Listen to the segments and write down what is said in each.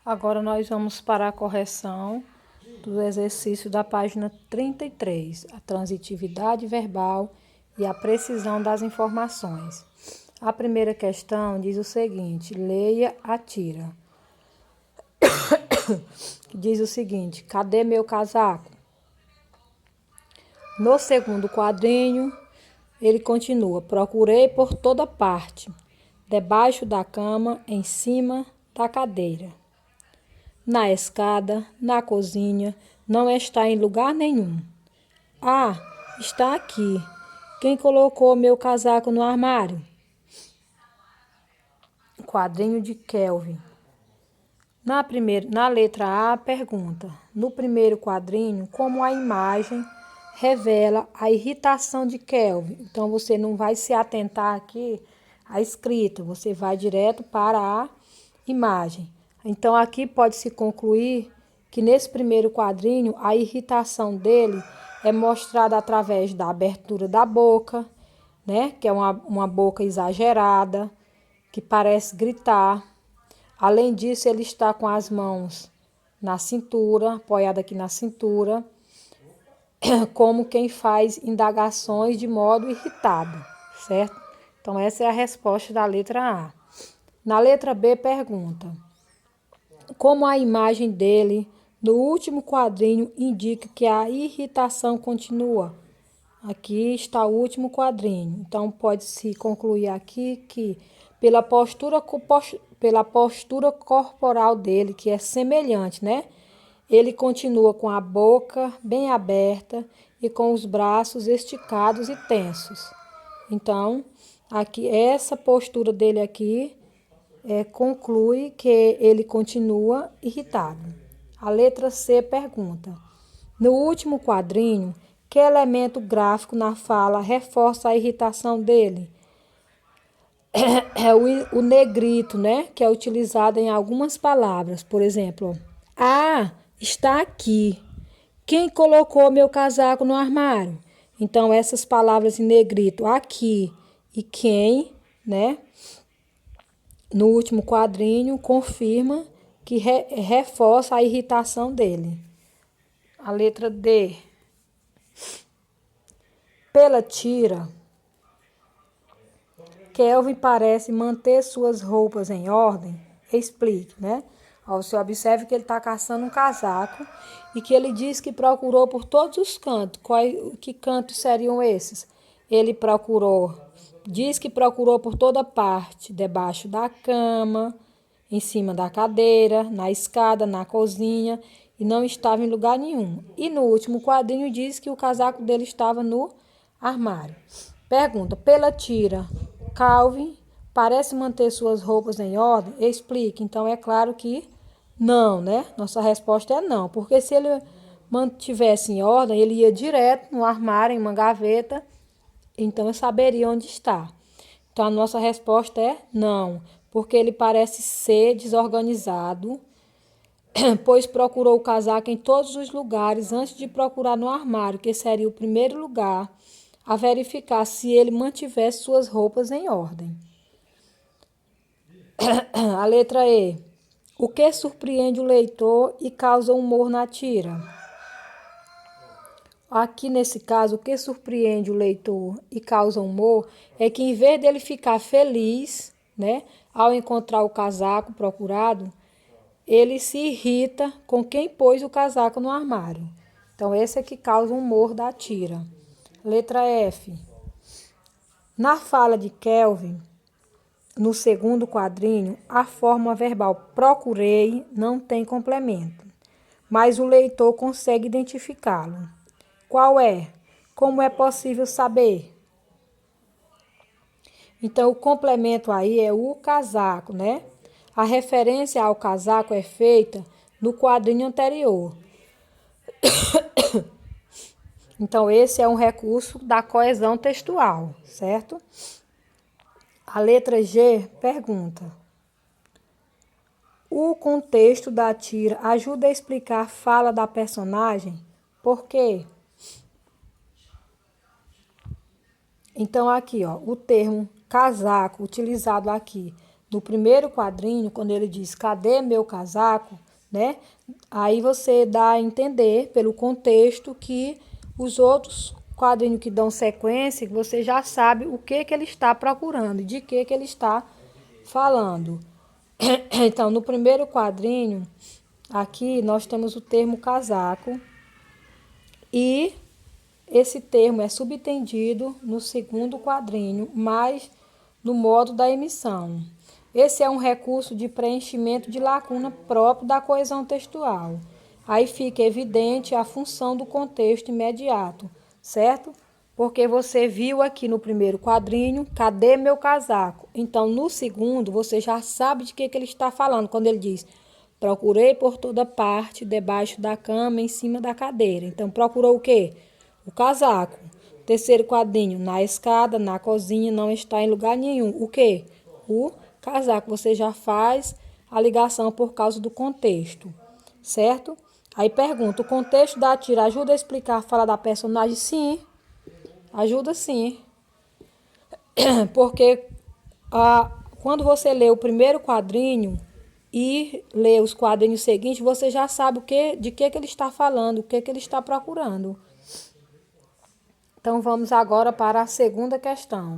Agora nós vamos para a correção do exercício da página 33, a transitividade verbal e a precisão das informações. A primeira questão diz o seguinte: leia a tira. Diz o seguinte: cadê meu casaco? No segundo quadrinho, ele continua: procurei por toda parte, debaixo da cama, em cima da cadeira, na escada, na cozinha, não está em lugar nenhum. Ah, está aqui. Quem colocou meu casaco no armário? Quadrinho de Kelvin. Na letra A, pergunta: no primeiro quadrinho, como a imagem revela a irritação de Kelvin? Então, você não vai se atentar aqui à escrita, você vai direto para a imagem. Então, aqui pode-se concluir que nesse primeiro quadrinho, a irritação dele é mostrada através da abertura da boca, né? Que é uma boca exagerada, que parece gritar. Além disso, ele está com as mãos na cintura, apoiado aqui na cintura, como quem faz indagações de modo irritado, certo? Então, essa é a resposta da letra A. Na letra B, pergunta: como a imagem dele no último quadrinho indica que a irritação continua? Aqui está o último quadrinho. Então, pode-se concluir aqui que pela postura corporal dele, que é semelhante, né? Ele continua com a boca bem aberta e com os braços esticados e tensos. Então, aqui essa postura dele aqui conclui que ele continua irritado. A letra C pergunta: no último quadrinho, que elemento gráfico na fala reforça a irritação dele? É o negrito, né? Que é utilizado em algumas palavras. Por exemplo, está aqui. Quem colocou meu casaco no armário? Então, essas palavras em negrito, aqui e quem, né? No último quadrinho, confirma que reforça a irritação dele. A letra D. Pela tira, Kelvin parece manter suas roupas em ordem. Explique, né? Você observa que ele está caçando um casaco e que ele diz que procurou por todos os cantos. Que cantos seriam esses? Ele diz que procurou por toda parte, debaixo da cama, em cima da cadeira, na escada, na cozinha, e não estava em lugar nenhum. E no último quadrinho diz que o casaco dele estava no armário. Pergunta: pela tira, Calvin parece manter suas roupas em ordem? Explique. Então, é claro que não, né? Nossa resposta é não, porque se ele mantivesse em ordem, ele ia direto no armário, em uma gaveta, então eu saberia onde está. Então, a nossa resposta é não, porque ele parece ser desorganizado, pois procurou o casaco em todos os lugares antes de procurar no armário, que seria o primeiro lugar a verificar se ele mantivesse suas roupas em ordem. A letra E. O que surpreende o leitor e causa humor na tira? Aqui nesse caso, o que surpreende o leitor e causa humor é que, em vez dele ficar feliz, né, ao encontrar o casaco procurado, ele se irrita com quem pôs o casaco no armário. Então, esse é que causa o humor da tira. Letra F. Na fala de Kelvin, no segundo quadrinho, a forma verbal procurei não tem complemento, mas o leitor consegue identificá-lo. Qual é? Como é possível saber? Então, o complemento aí é o casaco, né? A referência ao casaco é feita no quadrinho anterior. Então, esse é um recurso da coesão textual, certo? A letra G pergunta: o contexto da tira ajuda a explicar a fala da personagem? Por quê? Então, aqui, ó, o termo casaco, utilizado aqui no primeiro quadrinho, quando ele diz, cadê meu casaco, né? Aí você dá a entender, pelo contexto, que os outros quadrinhos que dão sequência, você já sabe o que ele está procurando, de que ele está falando. Então, no primeiro quadrinho, aqui nós temos o termo casaco e esse termo é subentendido no segundo quadrinho, mas no modo da emissão. Esse é um recurso de preenchimento de lacuna próprio da coesão textual. Aí fica evidente a função do contexto imediato, certo? Porque você viu aqui no primeiro quadrinho, cadê meu casaco? Então, no segundo, você já sabe de que ele está falando, quando ele diz, procurei por toda parte, debaixo da cama, em cima da cadeira. Então, procurou o quê? O casaco. Terceiro quadrinho, na escada, na cozinha, não está em lugar nenhum. O quê? O casaco. Você já faz a ligação por causa do contexto, certo? Aí pergunta, o contexto da tira ajuda a explicar a fala da personagem? Sim, ajuda sim. Porque quando você lê o primeiro quadrinho e lê os quadrinhos seguintes, você já sabe de que ele está falando, o que ele está procurando. Então, vamos agora para a segunda questão.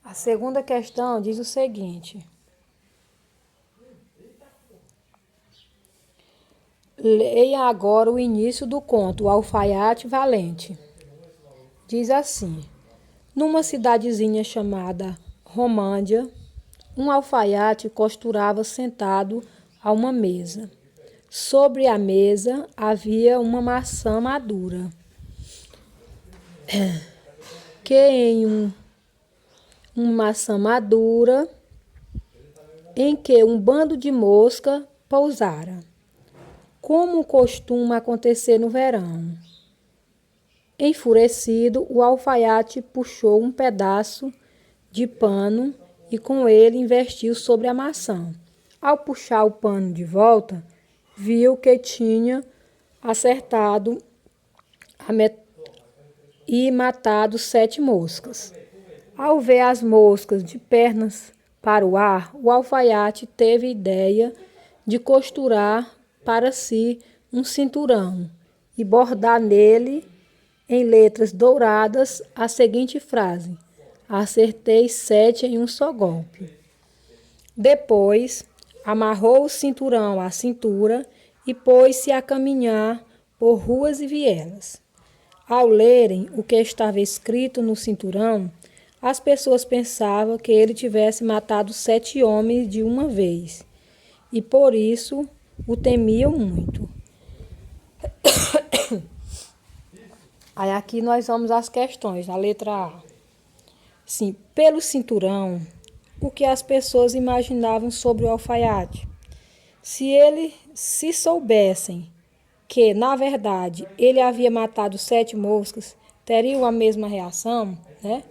A segunda questão diz o seguinte. Leia agora o início do conto, o Alfaiate Valente. Diz assim. Numa cidadezinha chamada Romândia, um alfaiate costurava sentado a uma mesa. Sobre a mesa havia uma maçã madura, que uma maçã madura em que um bando de mosca pousara, como costuma acontecer no verão. Enfurecido, o alfaiate puxou um pedaço de pano e com ele investiu sobre a maçã. Ao puxar o pano de volta, viu que tinha acertado e matado 7 moscas. Ao ver as moscas de pernas para o ar, o alfaiate teve ideia de costurar para si um cinturão e bordar nele, em letras douradas, a seguinte frase: acertei 7 em um só golpe. Depois, amarrou o cinturão à cintura e pôs-se a caminhar por ruas e vielas. Ao lerem o que estava escrito no cinturão, as pessoas pensavam que ele tivesse matado 7 homens de uma vez, e por isso o temiam muito. Aí aqui nós vamos às questões, na letra A. Sim, pelo cinturão, o que as pessoas imaginavam sobre o alfaiate? Se soubessem que, na verdade, ele havia matado 7 moscas, teriam a mesma reação, né?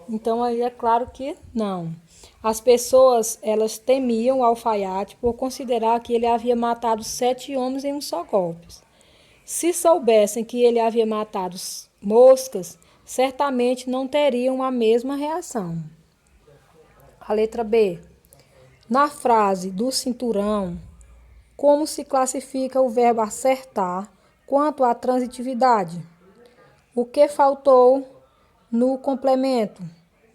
Então, aí é claro que não. As pessoas, elas temiam o alfaiate por considerar que ele havia matado 7 homens em um só golpe. Se soubessem que ele havia matado moscas, certamente não teriam a mesma reação. A letra B. Na frase do cinturão, como se classifica o verbo acertar quanto à transitividade? O que faltou no complemento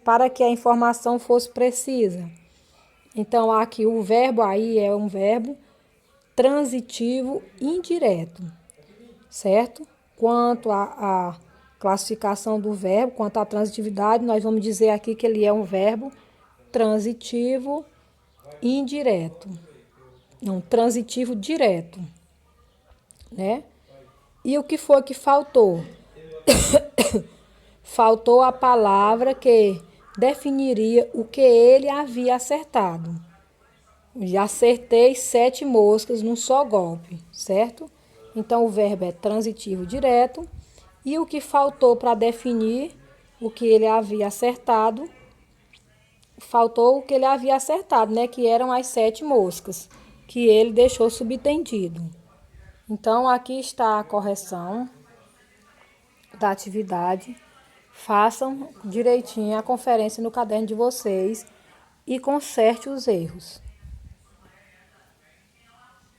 para que a informação fosse precisa? Então, aqui o verbo aí é um verbo transitivo indireto, certo? Quanto à classificação do verbo, quanto à transitividade, nós vamos dizer aqui que ele é um verbo transitivo indireto. Não, transitivo direto, né? E o que foi que faltou? Faltou a palavra que definiria o que ele havia acertado. Já acertei 7 moscas num só golpe, certo? Então, o verbo é transitivo direto. E o que faltou para definir o que ele havia acertado? Faltou o que ele havia acertado, né? Que eram as 7 moscas. que ele deixou subentendido. Então, aqui está a correção da atividade. Façam direitinho a conferência no caderno de vocês e conserte os erros.